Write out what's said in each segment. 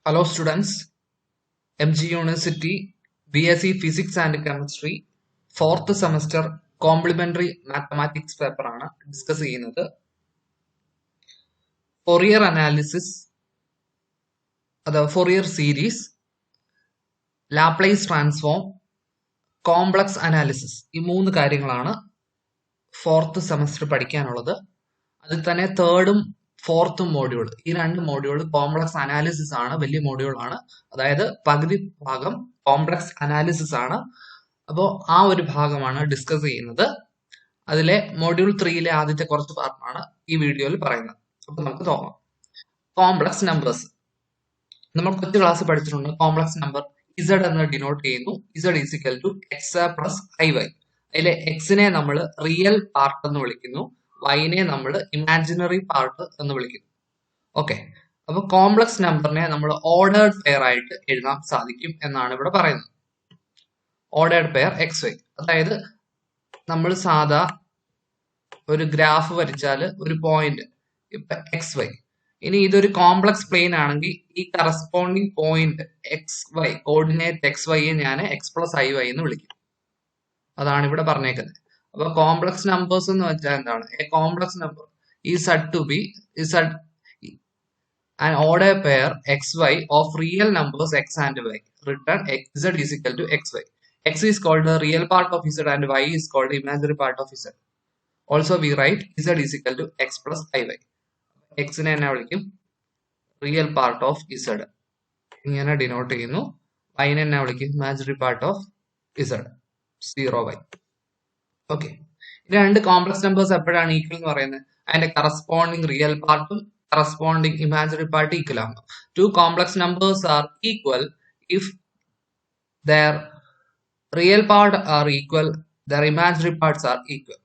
Hello students, MG University BSc Physics and Chemistry 4th semester Complementary Mathematics paper ആണ് discuss ചെയ്യുന്നത്. Fourier analysis, Fourier series, Laplace transform, complex analysis ഈ മൂന്ന് കാര്യങ്ങളാണ് 4th semester പഠിക്കാനുള്ളത്. അതിൽ തന്നെ തേർഡും ഫോർത്തും മോഡ്യൂൾ, ഈ രണ്ട് മോഡ്യൂൾ കോംപ്ലക്സ് അനാലിസിസ് ആണ്, വലിയ മോഡ്യൂൾ ആണ്. അതായത് പകുതി ഭാഗം കോംപ്ലക്സ് അനാലിസിസ് ആണ്. അപ്പോൾ ആ ഒരു ഭാഗമാണ് ഡിസ്കസ് ചെയ്യുന്നത്. അതിലെ മോഡ്യൂൾ 3യിലെ ആദ്യത്തെ കുറച്ച് പാർട്ടാണ് ഈ വീഡിയോയിൽ പറയുന്നത്. അപ്പൊ നമുക്ക് നോക്കാം. കോംപ്ലക്സ് നമ്പേഴ്സ് നമ്മൾ കൊച്ചു ക്ലാസ് പഠിച്ചിട്ടുണ്ട്. കോംപ്ലക്സ് നമ്പർ ഇസഡ് എന്ന് ഡിനോട്ട് ചെയ്യുന്നു. Z is equal to X plus I Y. അതിലെ എക്സിനെ നമ്മൾ റിയൽ പാർട്ട് എന്ന് വിളിക്കുന്നു, വൈനെ നമ്മൾ ഇമാജിനറി പാർട്ട് എന്ന് വിളിക്കുന്നു. ഓക്കെ, അപ്പൊ കോംപ്ലക്സ് നമ്പറിനെ നമ്മൾ ഓർഡേർഡ് പെയർ ആയിട്ട് എഴുതാൻ സാധിക്കും എന്നാണ് ഇവിടെ പറയുന്നത്. ഓർഡേർഡ് പെയർ എക്സ് വൈ, അതായത് നമ്മൾ സാധാ ഒരു ഗ്രാഫ് വരച്ചാൽ ഒരു പോയിന്റ് ഇപ്പൊ എക്സ് വൈ, ഇനി ഇതൊരു കോംപ്ലക്സ് പ്ലെയിൻ ആണെങ്കിൽ ഈ corresponding point X Y, coordinate X Y ഞാൻ എക്സ് പ്ലസ് ഐ വൈ എന്ന് വിളിക്കും. അതാണ് ഇവിടെ പറഞ്ഞേക്കുന്നത്. അപ്പൊ കോംപ്ലക്സ് നമ്പേഴ്സ് എന്ന് വെച്ചാൽ എന്താണ്? എ കോംപ്ലക്സ് നമ്പർ ഈ said to be an ordered pair xy of real numbers x and y. Written z is equal to xy. X is called the real part of z and y is called the imaginary part of z. Also we write z is equal to x plus iy. x നെ എന്നാ വിളിക്കും? Real part of z ഇങ്ങനെ denote ചെയ്യുന്നു. y നെ എന്നാ വിളിക്കും? Imaginary part of z 0y. Okay, രണ്ട് complex numbers എപ്പോഴാണ് ഈക്വൽ എന്ന് പറയുന്നത്? അതിന്റെ കറസ്പോണ്ടിങ് റിയൽ പാർട്ടും കറസ്പോണ്ടിങ് ഇമാജിനറി പാർട്ട് ഈക്വൽ ആണ്. Two complex numbers are equal if their real part are equal, their imaginary parts are equal.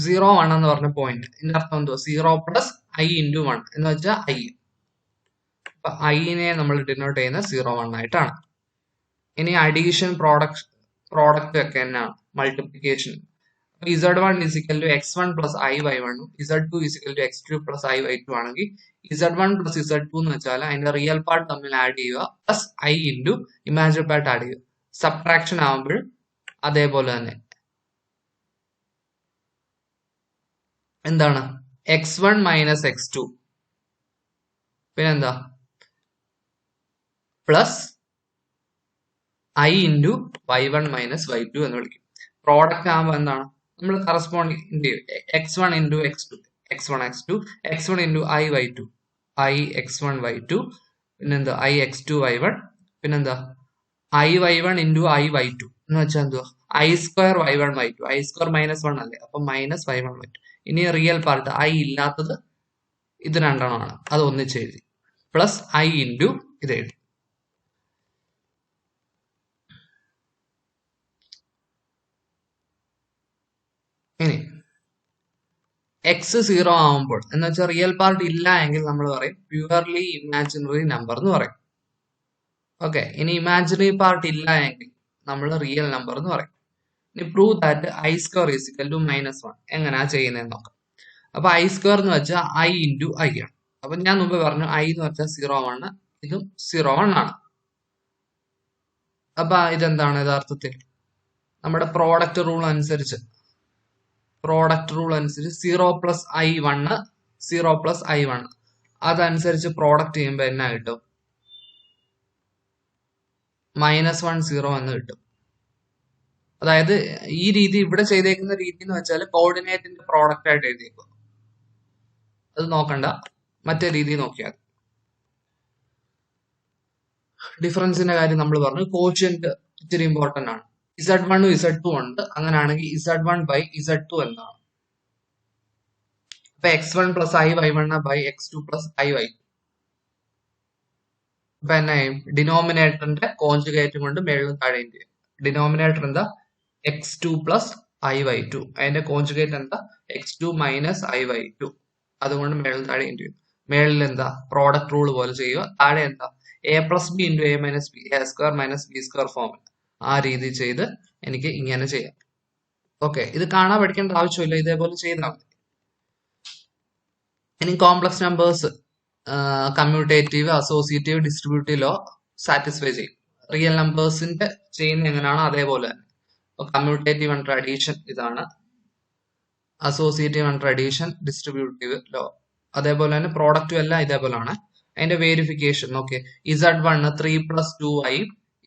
0 1 എന്ന് പറഞ്ഞ point, ഇതിന്റെ അർത്ഥം എന്തോ? 0 പ്ലസ് ഐ ഇൻറ്റു 1 എന്ന് വെച്ചാൽ ഐ. അപ്പൊ ഐനെ നമ്മൾ ഡിനോട്ട് ചെയ്യുന്ന 0 1 ആയിട്ടാണ്. ഇനി അഡീഷൻ, പ്രോഡക്റ്റ് ഒക്കെ എന്നാണ്? Multiplication. z1 is equal to x1 plus iy1, z2 is equal to x2 plus iy2 ആണെങ്കിൽ z1 plus z2 എന്ന് വെച്ചാൽ അതിന്റെ റിയൽ പാർട്ട് തമ്മിൽ ആഡ് ചെയ്യുക plus I into imaginary part add ചെയ്യുക. സബ്ട്രാക്ഷൻ ആകുമ്പോൾ അതേപോലെ തന്നെ എന്താണ്? x1 മൈനസ് x2 പിന്നെന്താ? Plus I into y1 minus y2 എന്ന് വിളിക്കും. പ്രോഡക്റ്റ് ആകുമ്പോൾ എന്താണ്? നമ്മൾ corresponding x1 into x2, x1 x2, x1 into I y2, I x1 y2, പിന്നെന്താ? ഐ x2 y1, പിന്നെന്താ? I y1 into I y2 എന്ന് വെച്ചാൽ എന്തുവാ? I square y1 y2, I square minus 1 അല്ലേ, അപ്പൊ മൈനസ് y1 y2. ഇനി real part I ഇല്ലാത്തത് ഇത് രണ്ടെണ്ണമാണ്, അത് ഒന്നിച്ച് എഴുതി. പ്ലസ് ഐ ഇൻറ്റു ഇത് എഴുതി. ഇനി എക്സ് 0 ആവുമ്പോൾ എന്ന് വെച്ചാൽ റിയൽ പാർട്ട് ഇല്ല എങ്കിൽ നമ്മൾ പറയും പ്യുവർലി ഇമാജിനറി നമ്പർ എന്ന് പറയും. ഓക്കെ, ഇനി ഇമാജിനറി പാർട്ട് ഇല്ല എങ്കിൽ നമ്മൾ റിയൽ നമ്പർ എന്ന് പറയും. ഇനി prove that I square is equal to minus 1. എങ്ങനെയാ ചെയ്യുന്നതെന്ന് നോക്കാം. അപ്പൊ ഐ സ്ക്വയർ എന്ന് വെച്ചാൽ ഐ ഇൻറ്റു ഐ ആണ്. അപ്പൊ ഞാൻ മുമ്പ് പറഞ്ഞു ഐ എന്ന് വെച്ചാൽ 0 1, ഇതും 0 1 ആണ്. അപ്പൊ ഇതെന്താണ് യഥാർത്ഥത്തിൽ? നമ്മുടെ പ്രോഡക്റ്റ് റൂൾ അനുസരിച്ച് 0 പ്ലസ് ഐ 1, 0 പ്ലസ് ഐ 1 അതനുസരിച്ച് പ്രോഡക്റ്റ് ചെയ്യുമ്പോൾ എന്നാ കിട്ടും? മൈനസ് 1 0 എന്ന് കിട്ടും. അതായത് ഈ രീതി ഇവിടെ ചെയ്തേക്കുന്ന രീതി എന്ന് വെച്ചാൽ കോർഡിനേറ്റിന്റെ പ്രോഡക്റ്റ് ആയിട്ട് എഴുതിയേക്കും. അത് നോക്കണ്ട, മറ്റേ രീതി നോക്കിയാൽ. ഡിഫറൻസിന്റെ കാര്യം നമ്മൾ പറഞ്ഞു. കോഷ്യന്റ് ഇച്ചിരി ഇമ്പോർട്ടന്റ് ആണ്. z1 z2 ഉണ്ട്, അങ്ങനെയാണെങ്കിൽ z1 ബൈ z2 എന്താണ്? അപ്പൊ x1 plus I y1 by x2 plus I y2. അപ്പൊ എന്നാ ഡിനോമിനേറ്ററിന്റെ കോൺജുഗേറ്റും കൊണ്ട് മേളിലും താഴെയും ചെയ്യും. ഡിനോമിനേറ്റർ എന്താ? x2 പ്ലസ് ഐ y2, അതിന്റെ കോൺജുഗേറ്റ് എന്താ? x2 minus I y2. അതുകൊണ്ട് മേളിലും താഴെയും ചെയ്യും. മേളിൽ എന്താ? പ്രോഡക്റ്റ് റൂൾ പോലെ ചെയ്യുക. താഴെ എന്താ? A plus B into A minus B, A square minus B square ഫോമിൽ ആ രീതി ചെയ്ത് എനിക്ക് ഇങ്ങനെ ചെയ്യാം. ഓക്കെ, ഇത് കാണാൻ പഠിക്കേണ്ട ആവശ്യമില്ല, ഇതേപോലെ ചെയ്താൽ മതി. ഇനി complex numbers commutative, associative, distributive law satisfy ചെയ്യും. റിയൽ നമ്പേഴ്സിന്റെ ചെയ്യുന്ന എങ്ങനെയാണോ അതേപോലെ തന്നെ. അപ്പോൾ കമ്മ്യൂട്ടേറ്റീവ് അണ്ടർ അഡീഷൻ ഇതാണ്, associative under addition, distributive law. അതേപോലെ തന്നെ പ്രോഡക്റ്റും എല്ലാം ഇതേപോലെയാണ്. അതിന്റെ verification okay. Z1 3 + 2i,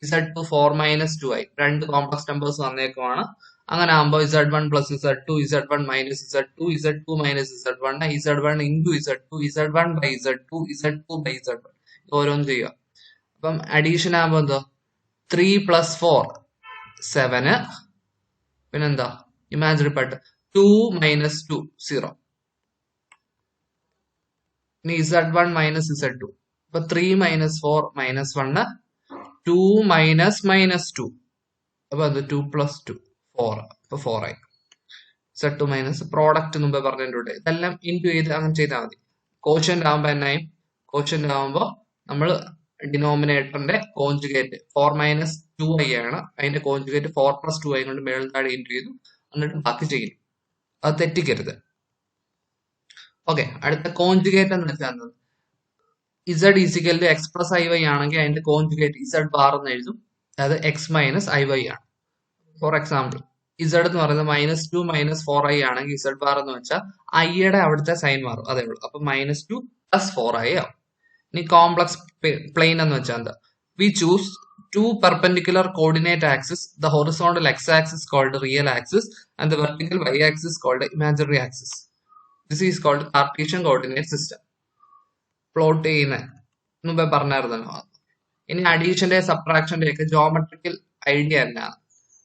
Z2 4 - 2i, രണ്ട് കോംപ്ലക്സ് നമ്പേഴ്സ് വന്നേക്കുവാണ്. അങ്ങനെ ആകുമ്പോൾ Z1 + Z2, Z1 - Z2, Z2 - Z1, Z1 × Z2, Z1/Z2, Z2/Z1 ഓരോന്ന് ചെയ്യുക. അപ്പം അഡീഷൻ ആകുമ്പോൾ എന്തോ 3 + 4 7, പിന്നെന്താ ഇമാജിനറി പാർട്ട് 2 - 2 0. ഇനി Z1 - Z2. അപ്പൊ 3 - 4 - 1, 2 - -2. അപ്പൊ അത് 2 + 2 4. അപ്പൊ 4 ആയി. Z2 മൈനസ് പ്രോഡക്റ്റ് മുമ്പേ പറഞ്ഞിട്ടുണ്ട്. ഇതെല്ലാം ഇൻറ്റു ചെയ്ത് അങ്ങനെ ചെയ്താൽ മതി. കോഷ്യന്റ് ആകുമ്പോൾ എന്നായും, കോഷ്യന്റ് ആകുമ്പോൾ നമ്മൾ ഡിനോമിനേറ്ററിന്റെ കോൺജുഗേറ്റ് 4 - 2i ആണ്. അതിന്റെ കോൺജുഗേറ്റ് 4 + 2i കൊണ്ട് മേളിൽ താഴെ ഇൻറ്റു ചെയ്തു, എന്നിട്ട് ബാക്കി ചെയ്യും. അത് തെറ്റിക്കരുത്. ഓക്കെ, അടുത്ത കോൺജുഗേറ്റ് എന്ന് വെച്ചാൽ Z = x + iy ആണെങ്കിൽ അതിന്റെ കോൺജുഗേറ്റ് Z ബാർ എന്ന് എഴുതും. അത് x - iy ആണ്. ഫോർ എക്സാമ്പിൾ Z എന്ന് പറയുന്നത് -2 - 4i ആണെങ്കിൽ Z ബാർ എന്ന് വെച്ചാൽ iയുടെ അവിടുത്തെ സൈൻ മാറും, അതേ ഉള്ളൂ. അപ്പൊ -2 + 4i ആവും. ഇനി കോംപ്ലക്സ് പ്ലെയിൻ എന്ന് വെച്ചാൽ എന്താ? V choose two perpendicular coordinate axis, the horizontal x-axis called real axis and the vertical y-axis called imaginary axis. This is called Cartesian coordinate system. Plot ചെയ്യുന്ന മുമ്പേ പറഞ്ഞായിരുന്നല്ലോ. ഇനി അഡീഷന്റെ സബ്ട്രാക്ഷന്റെ ഒക്കെ ജോമെട്രിക്കൽ ഐഡിയ എന്നാണ്.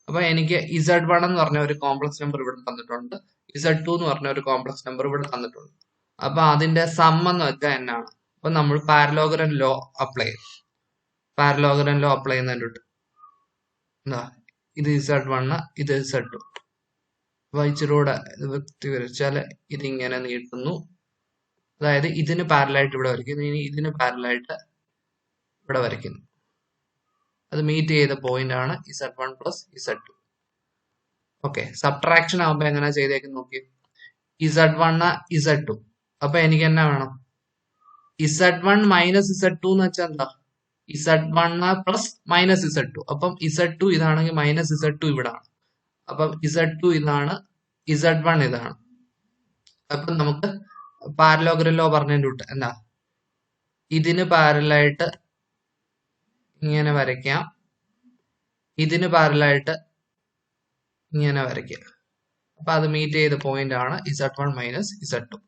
അപ്പൊ എനിക്ക് Z1 എന്ന് പറഞ്ഞ ഒരു കോംപ്ലക്സ് നമ്പർ ഇവിടെ തന്നിട്ടുണ്ട്, Z2 എന്ന് പറഞ്ഞ ഒരു കോംപ്ലക്സ് നമ്പർ ഇവിടെ തന്നിട്ടുണ്ട്. അപ്പൊ അതിന്റെ സം എന്ന് വെച്ചാൽ എന്നാണ്? അപ്പൊ നമ്മൾ പാരലോഗ്രാം ലോ അപ്ലൈ ചെയ്യും. പാരലോഗ്രാം ലോ അപ്ലൈ ചെയ്യുന്നതിൻ്റെ എന്താ, ഇത് Z1, ഇത് Z2. ഇച്ചിരൂടെ വ്യക്തി വരച്ചാൽ ഇതിങ്ങനെ നീട്ടുന്നു. അതായത് ഇതിന് പാരലായിട്ട് ഇവിടെ വരയ്ക്കുന്നു, ഇനി ഇതിന് പാരലായിട്ട് ഇവിടെ വരയ്ക്കുന്നു. അത് മീറ്റ് ചെയ്ത പോയിന്റ് ആണ് Z1 + Z2. ഓക്കെ, സബ്ട്രാക്ഷൻ ആകുമ്പോൾ എങ്ങനെ ചെയ്തേക്കുന്നു നോക്കി. Z1 Z2. അപ്പൊ എനിക്ക് എന്നാ വേണം? Z1 - Z2 എന്ന് വെച്ചാൽ എന്താ? Z1 + -Z2. അപ്പം Z2 ഇതാണെങ്കിൽ -Z2 ഇവിടാണ്. അപ്പം Z2 ഇതാണ്, Z1 ഇതാണ്. അപ്പം നമുക്ക് പാരലോഗ്രാം ലോ പറഞ്ഞതിന്റെ കൂട്ട് എന്താ, ഇതിന് പാരലായിട്ട് ഇങ്ങനെ വരയ്ക്കാം, ഇതിന് പാരലായിട്ട് ഇങ്ങനെ വരയ്ക്കാം. അപ്പൊ അത് മീറ്റ് ചെയ്ത പോയിന്റ് ആണ് Z1 - Z2.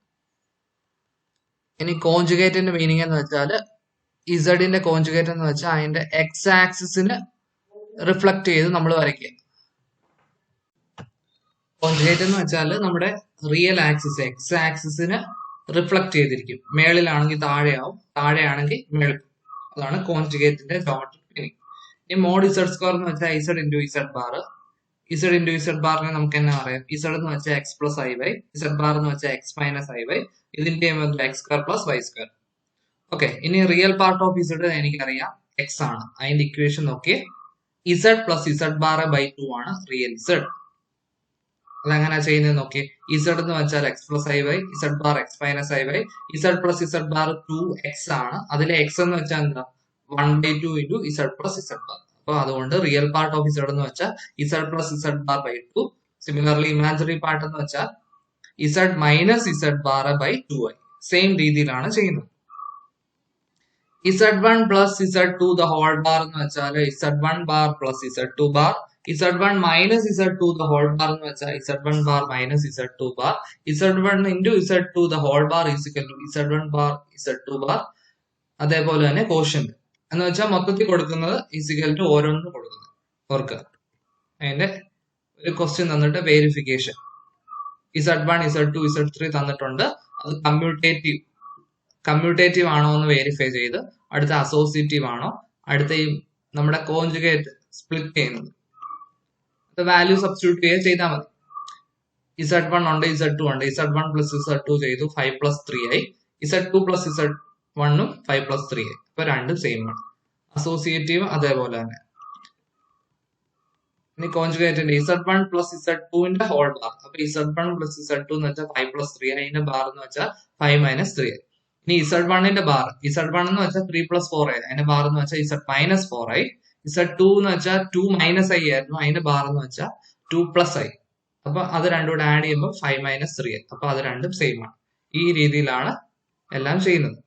ഇനി കോൺജുഗേറ്റിന്റെ മീനിങ് എന്ന് വെച്ചാൽ ഇസഡിന്റെ കോൺജുഗേറ്റ് എന്ന് വെച്ചാൽ അതിന്റെ എക്സ് ആക്സിസിന് റിഫ്ലക്ട് ചെയ്ത് നമ്മൾ വരയ്ക്കുക. കോൺജുഗേറ്റ് എന്ന് വെച്ചാൽ നമ്മുടെ റിയൽ ആക്സിസ് എക്സ് ആക്സിസിന് റിഫ്ലക്ട് ചെയ്തിരിക്കും. മേളിലാണെങ്കിൽ താഴെയാവും, താഴെയാണെങ്കിൽ മേളിൽ. അതാണ് കോൺജുഗേറ്റിന്റെ ജോമെട്രിക് മീനിങ്. ഇനി മോഡ് Z² എന്ന് വെച്ചാൽ Z × Z bar. Z × Z ബാറിനെ നമുക്ക് എന്നാ പറയാം? Z എന്ന് വെച്ചാൽ x + iy, Z ബാർ എന്ന് വെച്ചാൽ x - iy. ഇതിന്റെ x² + y². ഓക്കെ, ഇനി റിയൽ പാർട്ട് ഓഫ് Z എനിക്കറിയാം x ആണ്. അതിന്റെ ഇക്വേഷൻ നോക്കിയേ, Z + Z ബാർ / 2 ആണ് റിയൽ Z. അതെങ്ങനെ ചെയ്യുന്നത് നോക്കിയേ. Z എന്ന് വെച്ചാൽ x + iy, Z bar x - iy, Z + Z bar 2x ആണ്. അതിലെ x എന്ന് വെച്ചാൽ എന്താ? 1/2 × Z + Z ബാർ. അപ്പൊ അതുകൊണ്ട് റിയൽ പാർട്ട് ഓഫ് Z എന്ന് വെച്ചാൽ Z + Z bar / 2. Similarly imaginary part എന്ന് വെച്ചാൽ Z - Z bar / 2i. Same രീതിയിലാണ് ചെയ്യുന്നത്. Z1 + Z2 the whole bar എന്ന് വെച്ചാൽ Z1 bar + Z2 bar. Z1 - Z2 the whole bar എന്ന് വെച്ചാൽ Z1 bar - Z2 bar. Z1 × Z2 the whole bar is equal to Z1 bar Z2 bar. അതേപോലെ തന്നെ quotient എന്ന് വെച്ചാൽ മൊത്തത്തിൽ കൊടുക്കുന്നത് = ഓരോന്നും കൊടുക്കുന്നത്. ഓർക്കുക, അതിന്റെ ഒരു ക്വസ്റ്റ്യൻ തന്നിട്ട് വേരിഫിക്കേഷൻ Z1 Z2 Z3 തന്നിട്ടുണ്ട്. അത് കമ്മ്യൂട്ടേറ്റീവ് ആണോ എന്ന് വെരിഫൈ ചെയ്ത്, അടുത്ത അസോസിയേറ്റീവ് ആണോ, അടുത്ത ഈ നമ്മുടെ കോൺജുഗേറ്റ് സ്പ്ലിറ്റ് ചെയ്യുന്നത് വാല്യൂ സബ്സ്റ്റിറ്റ്യൂട്ട് ചെയ്താൽ മതി. Z1 ഉണ്ട്, Z2 ഉണ്ട്. Z1 + Z2 ചെയ്തു 5 + 3i. Z2 + Z1 5 + 3i. ഇപ്പൊ രണ്ടും സെയിം ആണ്. അസോസിയേറ്റീവ് അതേപോലെ തന്നെ. ഇനി കോൺജുഗേറ്റിന്റെ Z1 + Z2 ഹോൾ ബാർ. അപ്പൊ Z1 + Z2 എന്ന് വെച്ചാൽ 5 + 3i. അതിന്റെ ബാർ എന്ന് വെച്ചാൽ 5 - 3i. ഇനി Z1ന്റെ ബാർ, Z1 എന്ന് വെച്ചാൽ 3 + 4i, അതിന്റെ ബാർ എന്ന് വെച്ചാൽ Z - 4i. Z2 എന്ന് വെച്ചാൽ 2 - i ആയിരുന്നു, അതിന്റെ ബാർ എന്ന് വെച്ചാൽ 2 + i. അപ്പൊ അത് രണ്ടും കൂടെ ആഡ് ചെയ്യുമ്പോൾ 5 - 3i. അപ്പൊ അത് രണ്ടും സെയിം ആണ്. ഈ രീതിയിലാണ് എല്ലാം ചെയ്യുന്നത്.